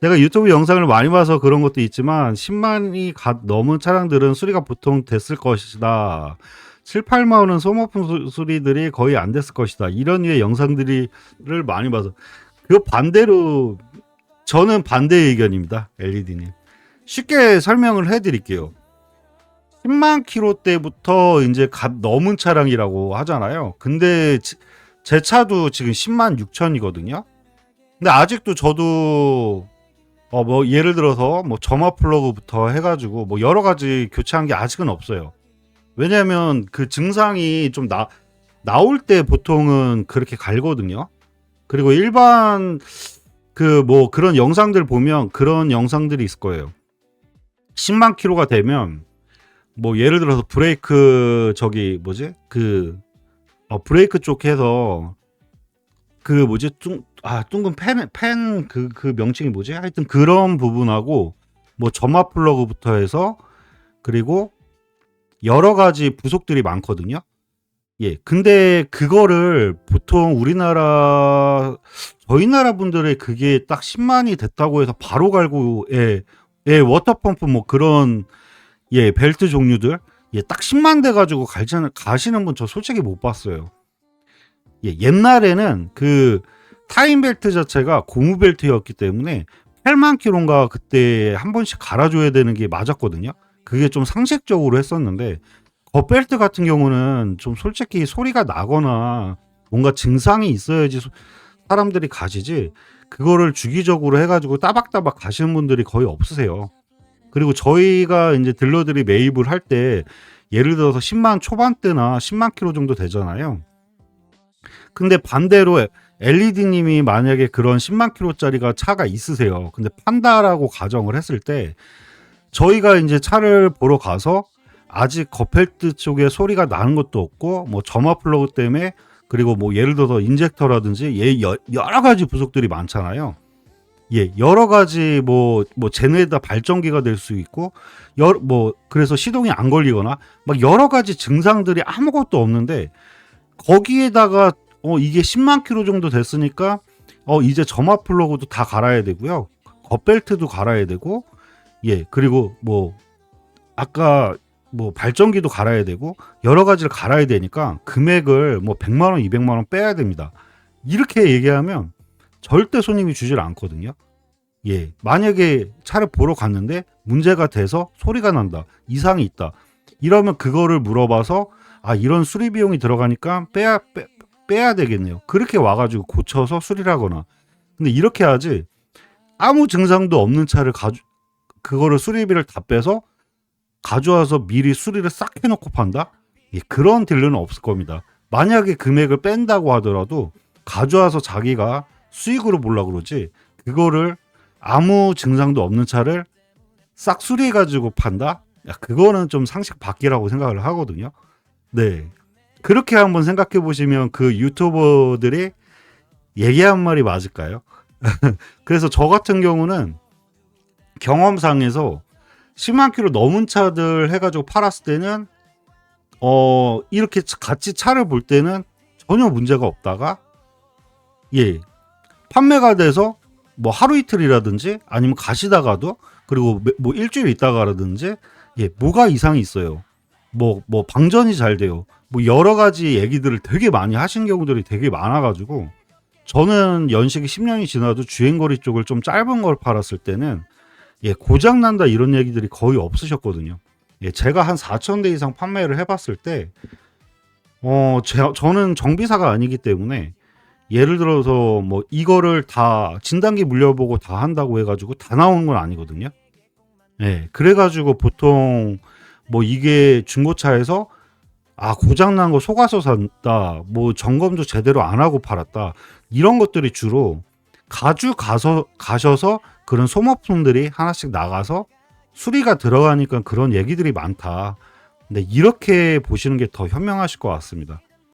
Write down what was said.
제가 유튜브 영상을 많이 봐서 그런 것도 있지만 10만이 넘은 차량들은 수리가 보통 됐을 것이다. 7, 8만 원은 소모품 수리들이 거의 안 됐을 것이다. 이런 류의 영상들을 많이 봐서 그 반대로 저는 반대 의견입니다. LED님. 쉽게 설명을 해드릴게요. 10만 킬로 때부터 이제 갓 넘은 차량이라고 하잖아요. 근데 제 차도 지금 10만 6천이거든요. 근데 아직도 저도 뭐 예를 들어서 뭐 점화 플러그부터 해가지고 뭐 여러 가지 교체한 게 아직은 없어요. 왜냐면 그 증상이 좀 나올 때 보통은 그렇게 갈거든요. 그리고 일반 그 뭐 그런 영상들 보면 그런 영상들이 있을 거예요. 10만 킬로가 되면 뭐 예를 들어서 브레이크 저기 뭐지 그 브레이크 쪽 해서 그 뭐지 둥근 펜 그 명칭이 뭐지 하여튼 그런 부분하고 뭐 점화 플러그부터 해서 그리고 여러 가지 부속들이 많거든요. 예. 근데 그거를 보통 저희 나라 분들의 그게 딱 10만이 됐다고 해서 바로 갈고, 예, 워터펌프 뭐 그런, 예, 벨트 종류들, 예, 딱 10만 돼가지고 가시는 분 저 솔직히 못 봤어요. 예, 옛날에는 그 타임 벨트 자체가 고무 벨트였기 때문에 8만 킬로인가 그때 한 번씩 갈아줘야 되는 게 맞았거든요. 그게 좀 상식적으로 했었는데, 겉벨트 같은 경우는 좀 솔직히 소리가 나거나 뭔가 증상이 있어야지 사람들이 가시지 그거를 주기적으로 해가지고 따박따박 가시는 분들이 거의 없으세요. 그리고 저희가 이제 딜러들이 매입을 할 때 예를 들어서 10만 초반대나 10만 킬로 정도 되잖아요. 근데 반대로 LED님이 만약에 그런 10만 킬로짜리가 차가 있으세요. 근데 판다라고 가정을 했을 때 저희가 이제 차를 보러 가서 아직 겉펠트 쪽에 소리가 나는 것도 없고 뭐 점화 플러그 때문에 그리고 뭐 예를 들어서 인젝터라든지 여러 가지 부속들이 많잖아요. 예, 여러 가지 뭐 쟤네다 발전기가 될 수 있고 뭐 그래서 시동이 안 걸리거나 막 여러 가지 증상들이 아무것도 없는데 거기에다가 이게 10만 킬로 정도 됐으니까 이제 점화 플러그도 다 갈아야 되고요. 겉벨트도 갈아야 되고 예, 그리고 뭐 아까 뭐 발전기도 갈아야 되고 여러 가지를 갈아야 되니까 금액을 뭐 100만 원, 200만 원 빼야 됩니다. 이렇게 얘기하면 절대 손님이 주질 않거든요. 예. 만약에 차를 보러 갔는데 문제가 돼서 소리가 난다. 이상이 있다. 이러면 그거를 물어봐서 이런 수리 비용이 들어가니까 빼야 되겠네요. 그렇게 와가지고 고쳐서 수리를 하거나. 근데 이렇게 하지 아무 증상도 없는 차를 그거를 수리비를 다 빼서 가져와서 미리 수리를 싹 해놓고 판다? 예, 그런 딜러는 없을 겁니다. 만약에 금액을 뺀다고 하더라도 가져와서 자기가 수익으로 보려고 그러지 그거를 아무 증상도 없는 차를 싹 수리해가지고 판다? 야, 그거는 좀 상식 밖이라고 생각을 하거든요. 네. 그렇게 한번 생각해 보시면 그 유튜버들이 얘기한 말이 맞을까요? 그래서 저 같은 경우는 경험상에서 10만 킬로 넘은 차들 해가지고 팔았을 때는 이렇게 같이 차를 볼 때는 전혀 문제가 없다가 예 판매가 돼서 뭐 하루 이틀이라든지 아니면 가시다가도 그리고 뭐 일주일 있다가라든지 예 뭐가 이상이 있어요. 뭐 방전이 잘 돼요. 뭐 여러 가지 얘기들을 되게 많이 하신 경우들이 되게 많아가지고 저는 연식이 10년이 지나도 주행거리 쪽을 좀 짧은 걸 팔았을 때는 예, 고장난다 이런 얘기들이 거의 없으셨거든요. 예, 제가 한 4,000대 이상 판매를 해봤을 때, 저는 정비사가 아니기 때문에, 예를 들어서 뭐 이거를 다 진단기 물려보고 다 한다고 해가지고 다 나오는 건 아니거든요. 예, 그래가지고 보통 뭐 이게 중고차에서 고장난 거 속아서 샀다, 뭐 점검도 제대로 안 하고 팔았다, 이런 것들이 주로 가셔서 그런 소모품들이 하나씩 나가서 수리가 들어가니까 그런 얘기들이 많다. 근데 이렇게 보시는 게 더 현명하실 것 같습니다.